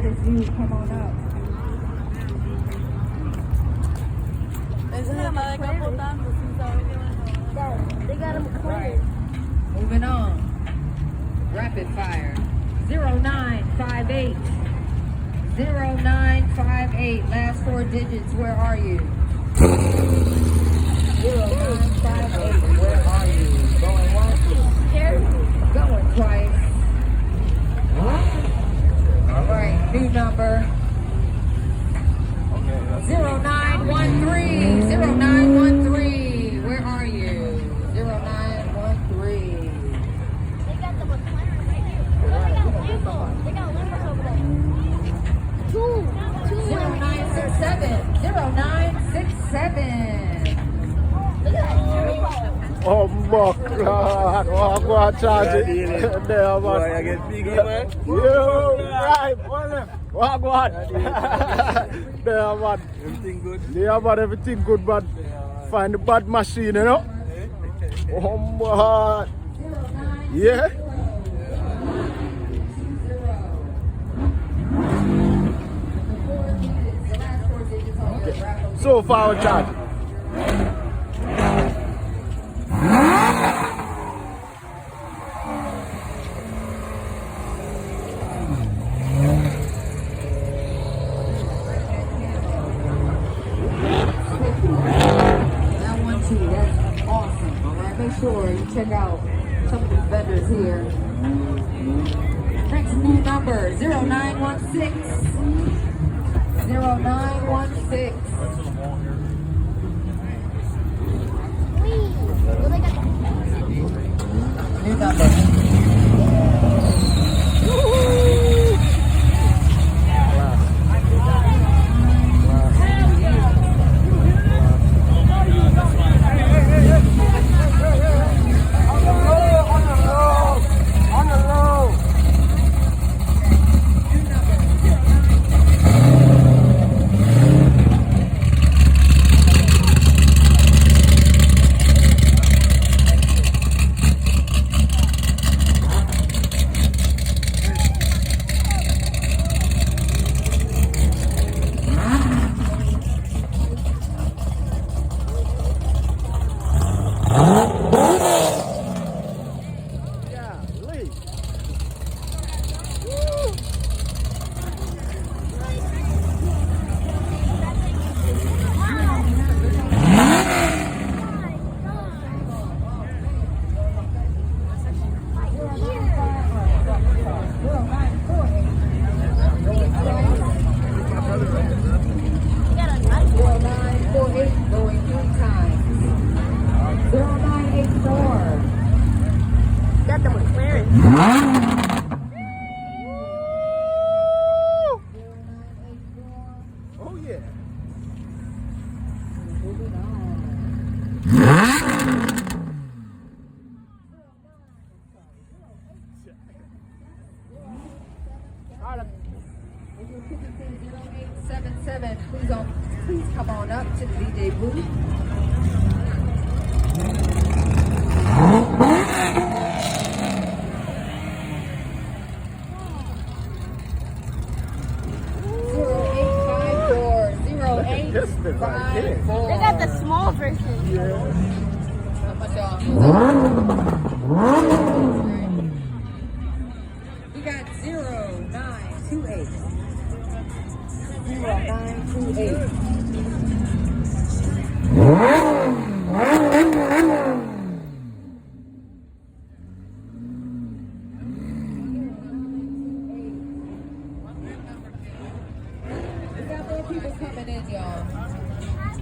is you. Come on up. They got him cleared. Moving on. Rapid fire. 0958. 0958. Last four digits. Where are you? 0958. Where are you? Going once. Going twice. All right. New number. 0913. 0913. Where are you? 0913. They got the McLaren right here. Oh, they got Lambos over there. Two. 0967. 0967. Oh my God! Oh, go and charge it. There, man. Boy, I get big, man. Yo, right, what go on? There, man. Everything good? Yeah, man, everything good, man. Find the bad machine, you know? Oh, man. Yeah? Okay. So far, we charge. That's awesome. All right, make sure you check out some of these vendors here. Next new number 0916. 0916. New number. Got the McLaren. Oh, yeah. If your ticket says 0877, please come on up to the DJ booth. They got the small version. Yeah. How much y'all? We got 0928. 0928. We got more people coming in, y'all.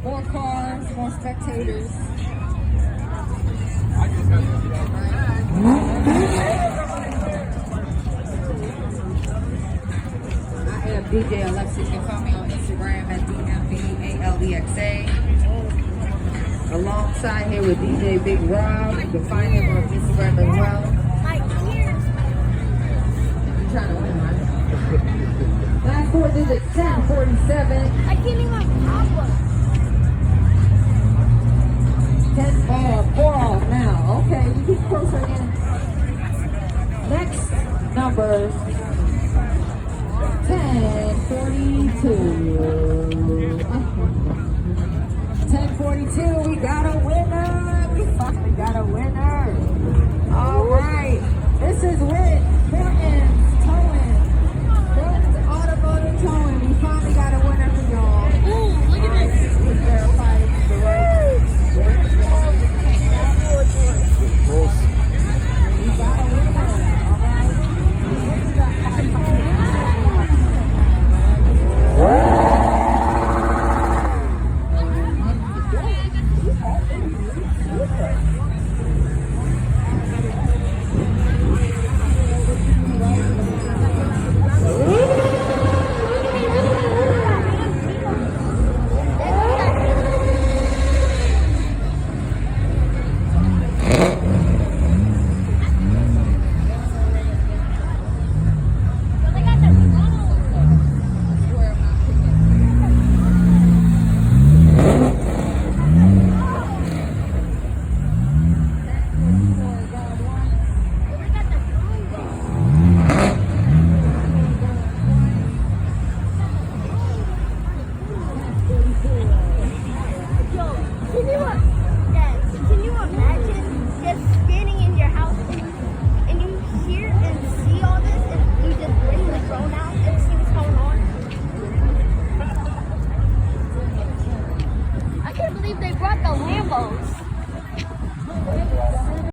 More cars, more spectators. I am DJ Alexis. You can find me on Instagram at DMVALEXA. Alongside here with DJ Big Rob. You can find him on Instagram as well. You're trying to win, right? Last four digits, 1047. I can't even pop one. 10 4 off now. Okay, we keep closer in. Next numbers 10. 10:42, we got a winner. We finally got a winner. All right, this is with Horton's Towing. Horton's Automotive Towing. We finally got a winner for y'all. Ooh, look at this. We verified the right. We got a winner. All They got the Can you imagine just standing in your house and you hear and see all this and you just bring the drone out and see what's going on? I can't believe they brought the Lambos.